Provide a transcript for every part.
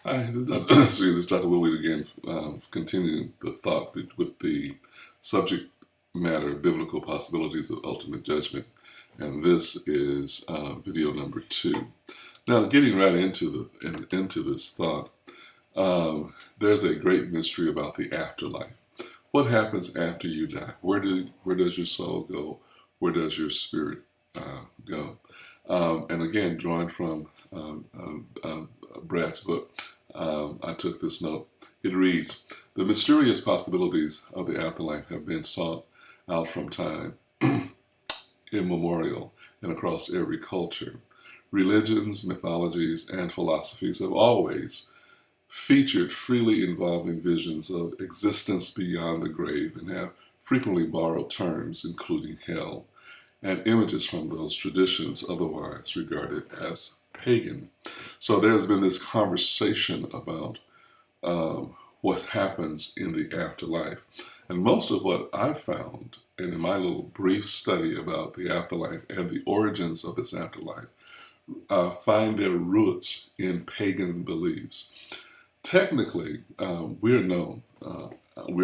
Hi, this is Dr. this is Dr. Willard again, continuing the thought with the subject matter, biblical possibilities of ultimate judgment. And this is video number 2. Now, getting right into this thought, there's a great mystery about the afterlife. What happens after you die? Where does your soul go? Where does your spirit go? And again, drawing from Brad's book, I took this note. It reads, "The mysterious possibilities of the afterlife have been sought out from time immemorial and across every culture. Religions, mythologies, and philosophies have always featured freely involving visions of existence beyond the grave and have frequently borrowed terms, including hell, and images from those traditions otherwise regarded as pagan." So there's been this conversation about what happens in the afterlife. And most of what I've found in my little brief study about the afterlife and the origins of this afterlife find their roots in pagan beliefs. Technically, we're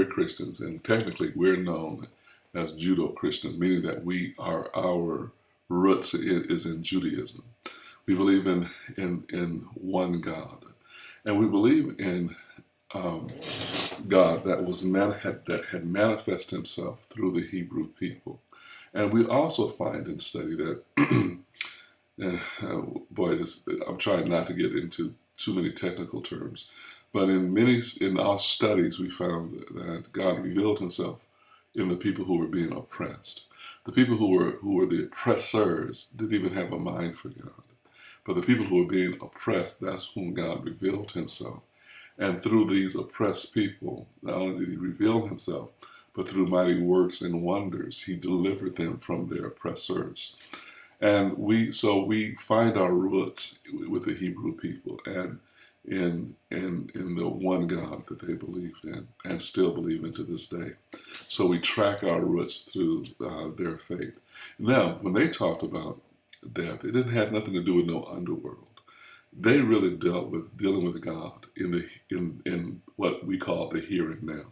Christians, and technically we're known as Judo-Christians, meaning that our roots is in Judaism. We believe in one God, and we believe in God that had manifested Himself through the Hebrew people. And we also find and study that, I'm trying not to get into too many technical terms, but in our studies we found that God revealed Himself in the people who were being oppressed. The people who were the oppressors didn't even have a mind for God. But the people who were being oppressed, that's whom God revealed Himself. And through these oppressed people, not only did He reveal Himself, but through mighty works and wonders, He delivered them from their oppressors. And we find our roots with the Hebrew people and in the one God that they believed in and still believe in to this day. So we track our roots through their faith. Now, when they talked about death, it didn't have nothing to do with no underworld. They really dealing with God in what we call the here and now.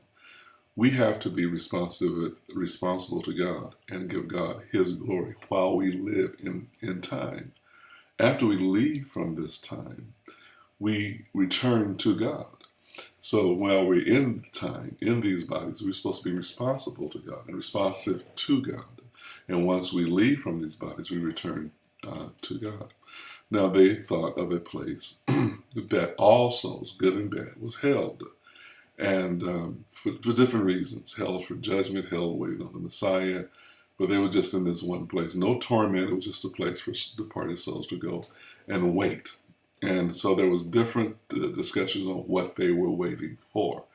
We have to be responsible to God and give God His glory while we live in time. After we leave from this time, we return to God. So while we're in time, in these bodies, we're supposed to be responsible to God and responsive to God. And once we leave from these bodies, we return to God. Now they thought of a place that all souls, good and bad, was held. And for different reasons, held for judgment, held waiting on the Messiah, but they were just in this one place. No torment, it was just a place for departed souls to go and wait. And so there was different discussions on what they were waiting for.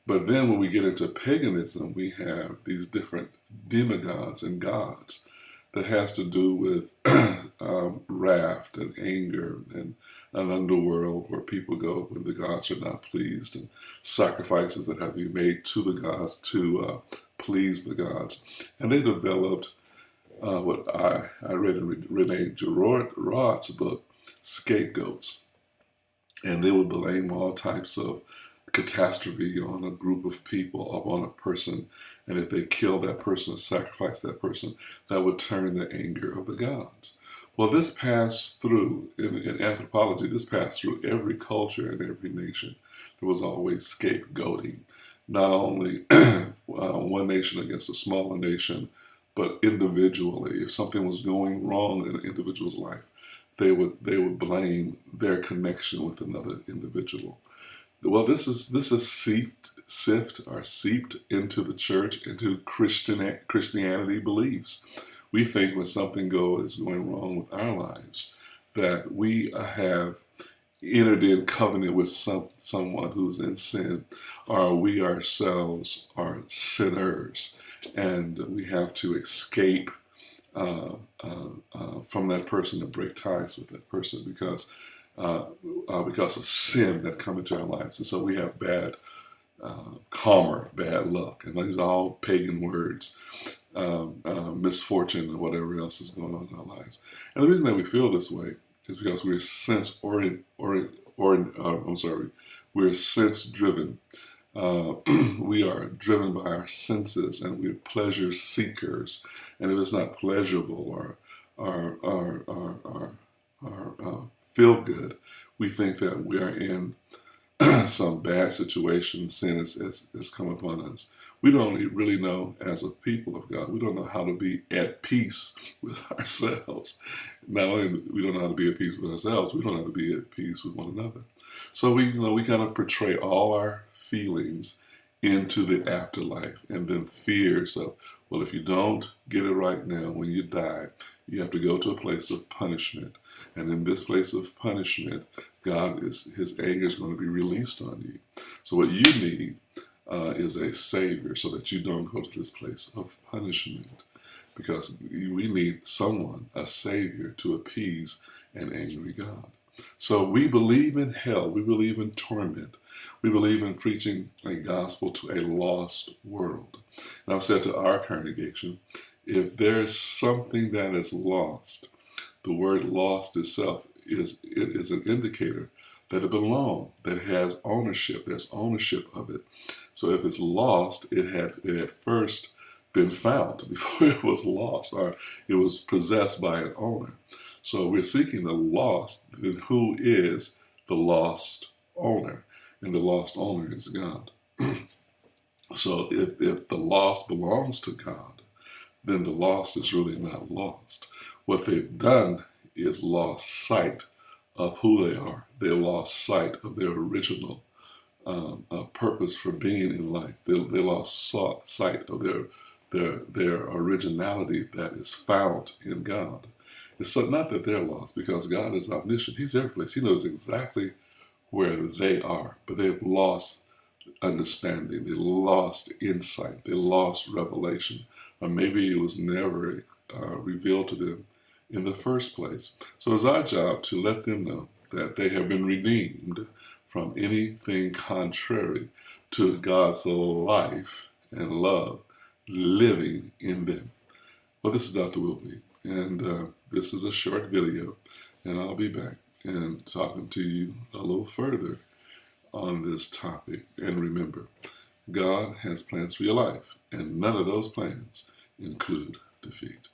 But then when we get into paganism, we have these different demigods and gods that has to do with wrath and anger and an underworld where people go when the gods are not pleased, and sacrifices that have to be made to the gods to please the gods. And they developed what I read in Rene Girard's book, scapegoats. And they would blame all types of catastrophe on a group of people, upon a person. And if they kill that person or sacrifice that person, that would turn the anger of the gods. Well, this passed through, in anthropology, this passed through every culture and every nation. There was always scapegoating, not only one nation against a smaller nation, but individually. If something was going wrong in an individual's life, they would blame their connection with another individual. Well, this is seeped into the church, into Christianity beliefs. We think when something is going wrong with our lives, that we have entered in covenant with someone who's in sin, or we ourselves are sinners, and we have to escape from that person and break ties with that person because of sin that come into our lives. And so we have bad karma, bad luck, and these are all pagan words, misfortune, or whatever else is going on in our lives. And the reason that we feel this way is because we're sense I'm sorry, we're sense driven. Uh, we are driven by our senses, and we're pleasure seekers. And if it's not pleasurable or feel good, we think that we are in some bad situation. Sin has come upon us. We don't really know, as a people of God, we don't know how to be at peace with ourselves. Not only we don't know how to be at peace with ourselves, we don't know how to be at peace with one another. So we kind of portray all our feelings into the afterlife, and then fears of, well, if you don't get it right now, when you die, you have to go to a place of punishment. And in this place of punishment, his anger is going to be released on you. So what you need is a savior, so that you don't go to this place of punishment. Because we need someone, a savior, to appease an angry God. So we believe in hell. We believe in torment. We believe in preaching a gospel to a lost world. And I've said to our congregation, if there is something that is lost, the word lost itself is an indicator that it belongs, that it has ownership. There's ownership of it. So if it's lost, it had first been found before it was lost, or it was possessed by an owner. So we're seeking the lost, then who is the lost owner? And the lost owner is God. So if the lost belongs to God, then the lost is really not lost. What they've done is lost sight of who they are. They lost sight of their original purpose for being in life. They lost sight of their originality that is found in God. It's not that they're lost, because God is omniscient. He's every place. He knows exactly where they are, but they've lost understanding. They lost insight. They lost revelation. Or maybe it was never revealed to them in the first place. So it's our job to let them know that they have been redeemed from anything contrary to God's life and love living in them. Well, this is Dr. Wilby, and this is a short video, and I'll be back and talking to you a little further on this topic. And remember, God has plans for your life, and none of those plans include defeat.